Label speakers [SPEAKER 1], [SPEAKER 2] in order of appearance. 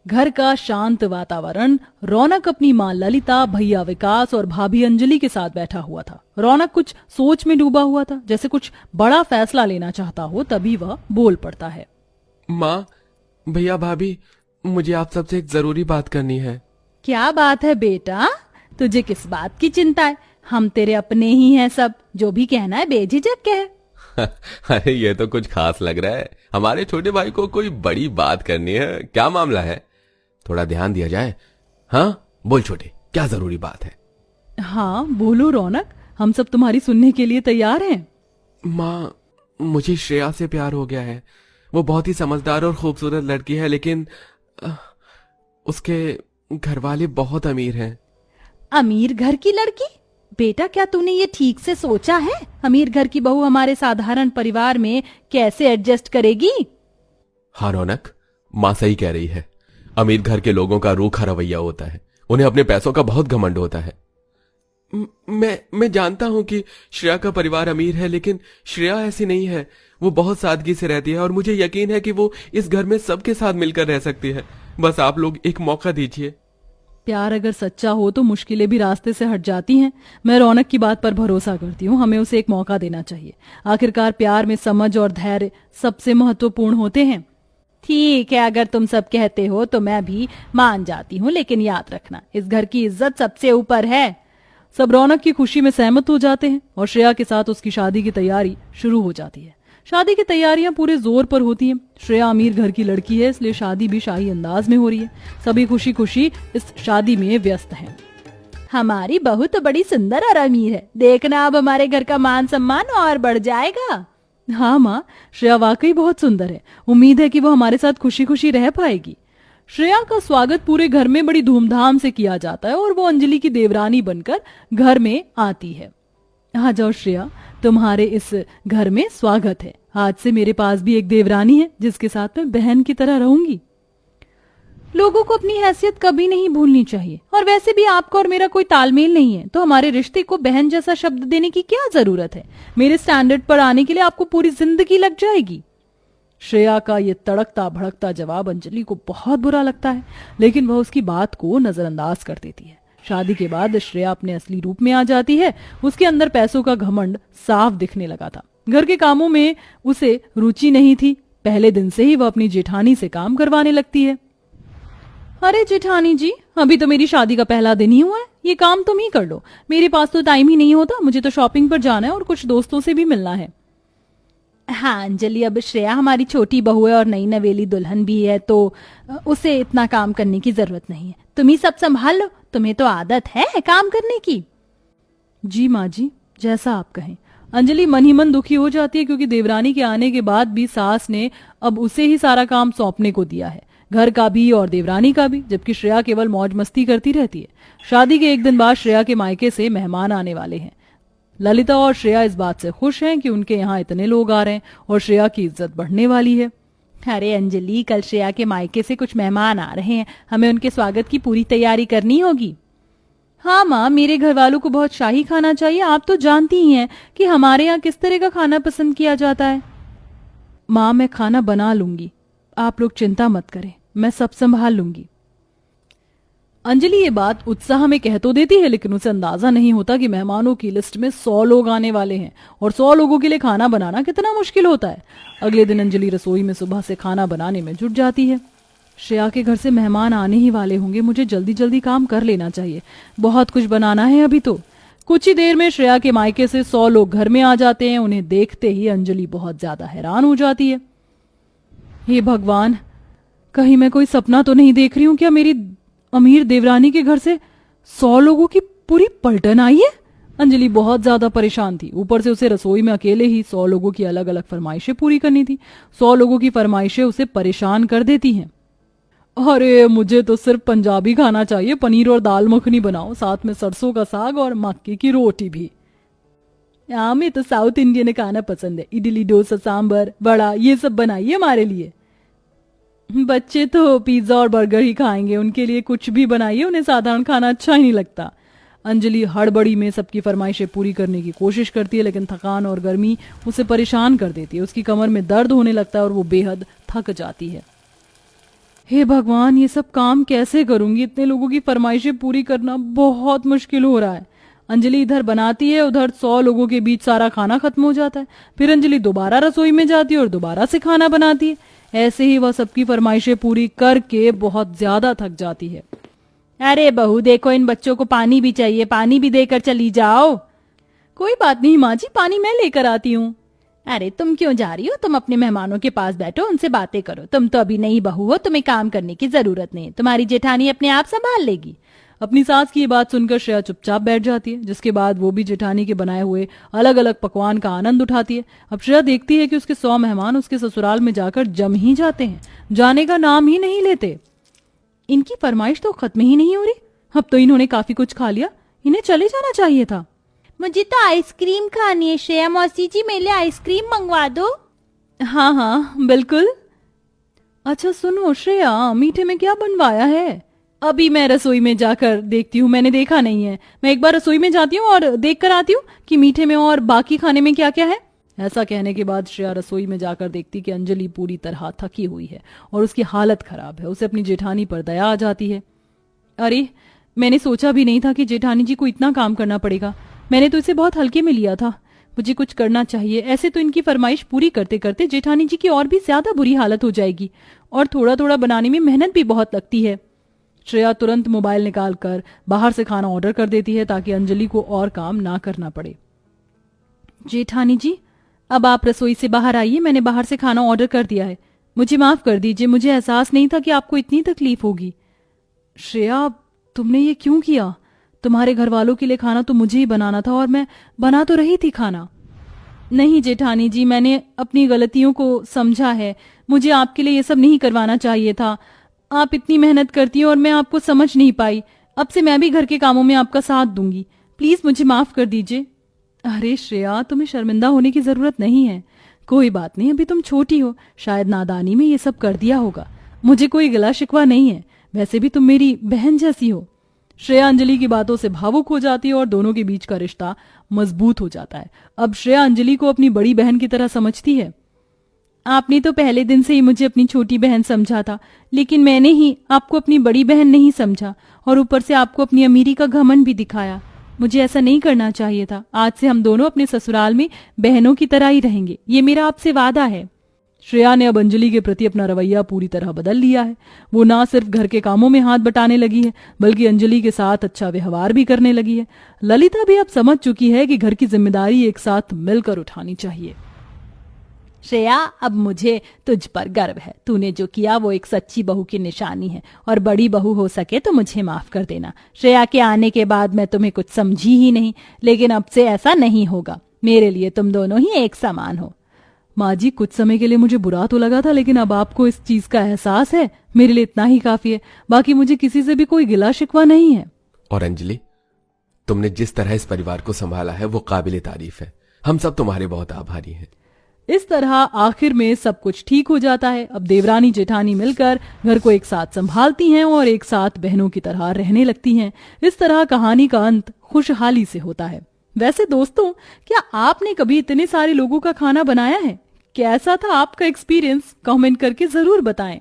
[SPEAKER 1] घर का शांत वातावरण। रौनक अपनी माँ ललिता, भैया विकास और भाभी अंजलि के साथ बैठा हुआ था। रौनक कुछ सोच में डूबा हुआ था, जैसे कुछ बड़ा फैसला लेना चाहता हो। तभी वह बोल पड़ता है।
[SPEAKER 2] माँ, भैया, भाभी, मुझे आप सबसे एक जरूरी बात करनी है।
[SPEAKER 1] क्या बात है बेटा? तुझे किस बात की चिंता है? हम तेरे अपने ही हैं सब। जो भी कहना है बेझिझक कह।
[SPEAKER 2] अरे ये तो कुछ खास लग रहा है। हमारे छोटे भाई को कोई बड़ी बात करनी है। क्या मामला है? थोड़ा ध्यान दिया जाए। हाँ, बोल छोटे, क्या जरूरी बात है?
[SPEAKER 1] हाँ बोलो रौनक, हम सब तुम्हारी सुनने के लिए तैयार हैं।
[SPEAKER 2] माँ, मुझे श्रेया से प्यार हो गया है। वो बहुत ही समझदार और खूबसूरत लड़की है, लेकिन उसके घर वाले बहुत अमीर हैं।
[SPEAKER 1] अमीर घर की लड़की? बेटा क्या तूने ये ठीक से सोचा है? अमीर घर की बहू हमारे साधारण परिवार में कैसे एडजस्ट करेगी?
[SPEAKER 2] हाँ रौनक, माँ सही कह रही है। अमीर घर के लोगों का रूखा रवैया होता है। उन्हें अपने पैसों का बहुत घमंड होता है। मैं जानता हूं कि श्रेया का परिवार अमीर है, लेकिन श्रेया ऐसी नहीं है। वो बहुत सादगी से रहती है और मुझे यकीन है कि वो इस घर में सबके साथ मिलकर रह सकती है। बस आप लोग एक मौका दीजिए।
[SPEAKER 1] प्यार अगर सच्चा हो तो मुश्किलें भी रास्ते से हट जाती हैं। मैं रौनक की बात पर भरोसा करती हूँ। हमें उसे एक मौका देना चाहिए। आखिरकार प्यार में समझ और धैर्य सबसे महत्वपूर्ण होते हैं। ठीक है, अगर तुम सब कहते हो तो मैं भी मान जाती हूँ, लेकिन याद रखना इस घर की इज्जत सबसे ऊपर है। सब रौनक की खुशी में सहमत हो जाते हैं और श्रेया के साथ उसकी शादी की तैयारी शुरू हो जाती है। शादी की तैयारियां पूरे जोर पर होती हैं। श्रेया अमीर घर की लड़की है, इसलिए शादी भी शाही अंदाज में हो रही है। सभी खुशी खुशी इस शादी में व्यस्त हैं। हमारी बहू तो बड़ी सुंदर और अमीर है। देखना अब हमारे घर का मान सम्मान और बढ़ जाएगा। हाँ माँ, श्रेया वाकई बहुत सुंदर है। उम्मीद है कि वो हमारे साथ खुशी खुशी रह पाएगी। श्रेया का स्वागत पूरे घर में बड़ी धूमधाम से किया जाता है और वो अंजलि की देवरानी बनकर घर में आती है। आ जाओ श्रेया, तुम्हारे इस घर में स्वागत है। आज से मेरे पास भी एक देवरानी है, जिसके साथ मैं बहन की तरह रहूंगी। लोगों को अपनी हैसियत कभी नहीं भूलनी चाहिए। और वैसे भी आपका और मेरा कोई तालमेल नहीं है, तो हमारे रिश्ते को बहन जैसा शब्द देने की क्या जरूरत है? मेरे स्टैंडर्ड पर आने के लिए आपको पूरी जिंदगी लग जाएगी। श्रेया का ये तड़कता भड़कता जवाब अंजलि को बहुत बुरा लगता है, लेकिन वह उसकी बात को नजरअंदाज कर देती है। शादी के बाद श्रेया अपने असली रूप में आ जाती है। उसके अंदर पैसों का घमंड साफ दिखने लगा था। घर के कामों में उसे रुचि नहीं थी। पहले दिन से ही वह अपनी जेठानी से काम करवाने लगती है। अरे जेठानी जी, अभी तो मेरी शादी का पहला दिन ही हुआ है, ये काम तुम ही कर लो। मेरे पास तो टाइम ही नहीं होता। मुझे तो शॉपिंग पर जाना है और कुछ दोस्तों से भी मिलना है। हाँ अंजलि, अब श्रेया हमारी छोटी बहू है और नई नवेली दुल्हन भी है, तो उसे इतना काम करने की जरूरत नहीं है। तुम ही सब संभाल लो, तुम्हें तो आदत है काम करने की। जी माँ जी, जैसा आप कहें। अंजलि मन ही मन दुखी हो जाती है, क्योंकि देवरानी के आने के बाद भी सास ने अब उसे ही सारा काम सौंपने को दिया है, घर का भी और देवरानी का भी, जबकि श्रेया केवल मौज मस्ती करती रहती है। शादी के एक दिन बाद श्रेया के मायके से मेहमान आने वाले हैं। ललिता और श्रेया इस बात से खुश हैं कि उनके यहाँ इतने लोग आ रहे हैं और श्रेया की इज्जत बढ़ने वाली है। अरे अंजलि, कल श्रेया के मायके से कुछ मेहमान आ रहे हैं, हमें उनके स्वागत की पूरी तैयारी करनी होगी। हाँ माँ, मेरे घर वालों को बहुत शाही खाना चाहिए। आप तो जानती ही हैं कि हमारे यहाँ किस तरह का खाना पसंद किया जाता है। माँ, मैं खाना बना लूंगी, आप लोग चिंता मत करें, मैं सब संभाल लूंगी। अंजलि ये बात उत्साह में कह तो देती है, लेकिन उसे अंदाजा नहीं होता कि मेहमानों की लिस्ट में 100 लोग आने वाले हैं और 100 लोगों के लिए खाना बनाना कितना मुश्किल होता है। अगले दिन अंजलि रसोई में सुबह से खाना बनाने में जुट जाती है। श्रेया के घर से मेहमान आने ही वाले होंगे, मुझे जल्दी जल्दी काम कर लेना चाहिए। बहुत कुछ बनाना है अभी तो। कुछ ही देर में श्रेया के मायके से 100 लोग घर में आ जाते हैं। उन्हें देखते ही अंजलि बहुत ज्यादा हैरान हो जाती है। हे भगवान, कहीं मैं कोई सपना तो नहीं देख रही हूँ क्या? मेरी अमीर देवरानी के घर से 100 लोगों की पूरी पलटन आई है। अंजलि बहुत ज्यादा परेशान थी। ऊपर से उसे रसोई में अकेले ही 100 लोगों की अलग अलग फरमाइशें पूरी करनी थी। 100 लोगों की फरमाइशें उसे परेशान कर देती हैं। अरे मुझे तो सिर्फ पंजाबी खाना चाहिए, पनीर और दाल मखनी बनाओ, साथ में सरसों का साग और मक्के की रोटी भी। हमें तो साउथ इंडियन खाना पसंद है, इडली डोसा सांबर बड़ा, ये सब बनाइए हमारे लिए। बच्चे तो पिज्जा और बर्गर ही खाएंगे, उनके लिए कुछ भी बनाइए, उन्हें साधारण खाना अच्छा ही नहीं लगता। अंजलि हड़बड़ी में सबकी फरमाइशें पूरी करने की कोशिश करती है, लेकिन थकान और गर्मी उसे परेशान कर देती है। उसकी कमर में दर्द होने लगता है और वो बेहद थक जाती है। हे भगवान, ये सब काम कैसे करूंगी? इतने लोगों की फरमाइशें पूरी करना बहुत मुश्किल हो रहा है। अंजलि इधर बनाती है, उधर 100 लोगों के बीच सारा खाना खत्म हो जाता है। फिर अंजलि दोबारा रसोई में जाती है और दोबारा से खाना बनाती है। ऐसे ही वह सबकी फरमाइशें पूरी करके बहुत ज्यादा थक जाती है। अरे बहू देखो, इन बच्चों को पानी भी चाहिए, पानी भी देकर चली जाओ। कोई बात नहीं माँ जी, पानी मैं लेकर आती हूँ। अरे तुम क्यों जा रही हो? तुम अपने मेहमानों के पास बैठो, उनसे बातें करो। तुम तो अभी नई बहू हो, तुम्हें काम करने की जरूरत नहीं। तुम्हारी जेठानी अपने आप संभाल लेगी। अपनी सास की ये बात सुनकर श्रेया चुपचाप बैठ जाती है, जिसके बाद वो भी जेठानी के बनाए हुए अलग अलग पकवान का आनंद उठाती है। अब श्रेया देखती है कि उसके 100 मेहमान उसके ससुराल में जाकर जम ही जाते हैं, जाने का नाम ही नहीं लेते। इनकी फरमाइश तो खत्म ही नहीं हो रही। अब तो इन्होंने काफी कुछ खा लिया, इन्हें चले जाना चाहिए था।
[SPEAKER 3] मुझे तो आइसक्रीम खानी है। श्रेया मौसी जी, मेरे लिए आइसक्रीम मंगवा दो।
[SPEAKER 1] हाँ हाँ बिल्कुल। अच्छा सुनो श्रेया, मीठे में क्या बनवाया है? अभी मैं रसोई में जाकर देखती हूँ, मैंने देखा नहीं है। मैं एक बार रसोई में जाती हूँ और देख कर आती हूँ कि मीठे में और बाकी खाने में क्या क्या है। ऐसा कहने के बाद श्रेया रसोई में जाकर देखती कि अंजलि पूरी तरह थकी हुई है और उसकी हालत खराब है। उसे अपनी जेठानी पर दया आ जाती है। अरे मैंने सोचा भी नहीं था कि जेठानी जी को इतना काम करना पड़ेगा। मैंने तो इसे बहुत हल्के में लिया था। मुझे कुछ करना चाहिए। ऐसे तो इनकी फरमाइश पूरी करते करते जेठानी जी की और भी ज्यादा बुरी हालत हो जाएगी, और थोड़ा थोड़ा बनाने में मेहनत भी बहुत लगती है। श्रेया तुरंत मोबाइल निकालकर बाहर से खाना ऑर्डर कर देती है ताकि अंजलि को और काम ना करना पड़े। जेठानी जी, अब आप रसोई से बाहर आइए, मैंने बाहर से खाना ऑर्डर कर दिया है। मुझे माफ कर दीजिए, मुझे एहसास नहीं था कि आपको इतनी तकलीफ होगी। श्रेया, तुमने ये क्यों किया? तुम्हारे घर वालों के लिए खाना तो मुझे ही बनाना था, और मैं बना तो रही थी खाना। नहीं जेठानी जी, मैंने अपनी गलतियों को समझा है। मुझे आपके लिए ये सब नहीं करवाना चाहिए था। आप इतनी मेहनत करती हैं और मैं आपको समझ नहीं पाई। अब से मैं भी घर के कामों में आपका साथ दूंगी। प्लीज मुझे माफ कर दीजिए। अरे श्रेया, तुम्हें शर्मिंदा होने की जरूरत नहीं है। कोई बात नहीं, अभी तुम छोटी हो, शायद नादानी में ये सब कर दिया होगा। मुझे कोई गिला शिकवा नहीं है, वैसे भी तुम मेरी बहन जैसी हो। श्रेया अंजलि की बातों से भावुक हो जाती है और दोनों के बीच का रिश्ता मजबूत हो जाता है। अब श्रेया अंजलि को अपनी बड़ी बहन की तरह समझती है। आपने तो पहले दिन से ही मुझे अपनी छोटी बहन समझा था, लेकिन मैंने ही आपको अपनी बड़ी बहन नहीं समझा, और ऊपर से आपको अपनी अमीरी का घमंड भी दिखाया। मुझे ऐसा नहीं करना चाहिए था। आज से हम दोनों अपने ससुराल में बहनों की तरह ही रहेंगे, ये मेरा आपसे वादा है। श्रेया ने अब अंजलि के प्रति अपना रवैया पूरी तरह बदल लिया है। वो ना सिर्फ घर के कामों में हाथ बटाने लगी है, बल्कि अंजलि के साथ अच्छा व्यवहार भी करने लगी है। ललिता भी अब समझ चुकी है कि घर की जिम्मेदारी एक साथ मिलकर उठानी चाहिए। श्रेया, अब मुझे तुझ पर गर्व है। तूने जो किया वो एक सच्ची बहू की निशानी है, और बड़ी बहू हो सके तो मुझे माफ कर देना। श्रेया के आने के बाद मैं तुम्हें कुछ समझी ही नहीं, लेकिन अब से ऐसा नहीं होगा। मेरे लिए तुम दोनों ही एक समान हो। माँ जी, कुछ समय के लिए मुझे बुरा तो लगा था, लेकिन अब आपको इस चीज का एहसास है, मेरे लिए इतना ही काफी है। बाकी मुझे किसी से भी कोई गिला शिकवा नहीं है।
[SPEAKER 2] और अंजलि, तुमने जिस तरह इस परिवार को संभाला है वो काबिले तारीफ है। हम सब तुम्हारे बहुत आभारी हैं।
[SPEAKER 1] इस तरह आखिर में सब कुछ ठीक हो जाता है। अब देवरानी जेठानी मिलकर घर को एक साथ संभालती हैं और एक साथ बहनों की तरह रहने लगती हैं। इस तरह कहानी का अंत खुशहाली से होता है। वैसे दोस्तों, क्या आपने कभी इतने सारे लोगों का खाना बनाया है? कैसा था आपका एक्सपीरियंस? कमेंट करके जरूर बताएं।